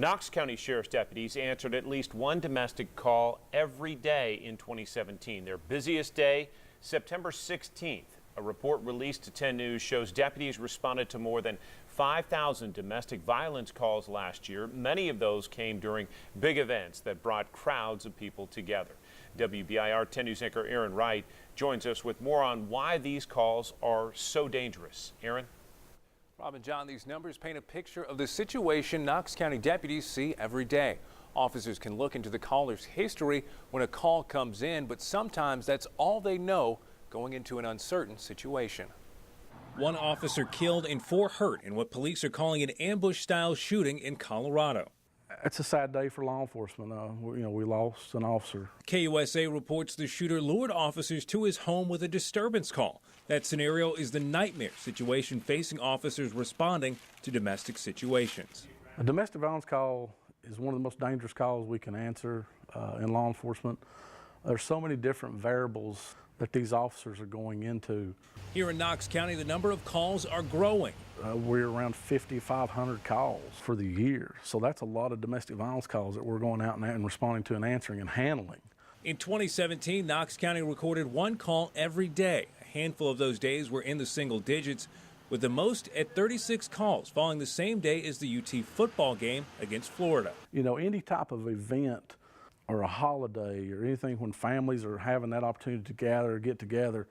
Knox County Sheriff's deputies answered at least one domestic call every day in 2017. Their busiest day, September 16th. A report released to 10 News shows deputies responded to more than 5,000 domestic violence calls last year. Many of those came during big events that brought crowds of people together. WBIR 10 News anchor Aaron Wright joins us with more on why these calls are so dangerous. Aaron? Rob and John, these numbers paint a picture of the situation Knox County deputies see every day. Officers can look into the caller's history when a call comes in, but sometimes that's all they know going into an uncertain situation. One officer killed and 4 hurt in what police are calling an ambush-style shooting in Colorado. It's a sad day for law enforcement. We lost an officer. KUSA reports the shooter lured officers to his home with a disturbance call. That scenario is the nightmare situation facing officers responding to domestic situations. A domestic violence call is one of the most dangerous calls we can answer in law enforcement. There's so many different variables that these officers are going into. Here in Knox County, the number of calls are growing. We're around 5,500 calls for the year. So that's a lot of domestic violence calls that we're going out and responding to and answering and handling. In 2017, Knox County recorded 1 call every day. A handful of those days were in the single digits, with the most at 36 calls falling the same day as the UT football game against Florida. You know, any type of event or a holiday or anything when families are having that opportunity to gather or get together,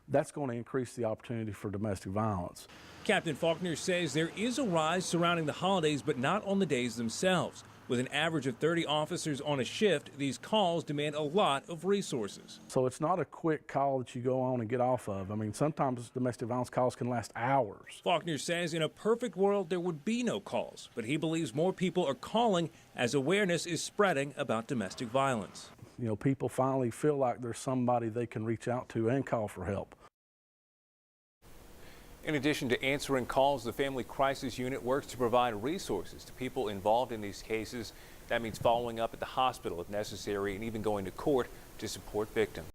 that's going to increase the opportunity for domestic violence. Captain Faulkner says there is a rise surrounding the holidays, but not on the days themselves. With an average of 30 officers on a shift, these calls demand a lot of resources. So it's not a quick call that you go on and get off of. I mean, sometimes domestic violence calls can last hours. Faulkner says in a perfect world there would be no calls, but he believes more people are calling as awareness is spreading about domestic violence. You know, people finally feel like there's somebody they can reach out to and call for help. In addition to answering calls, the Family Crisis Unit works to provide resources to people involved in these cases. That means following up at the hospital if necessary and even going to court to support victims.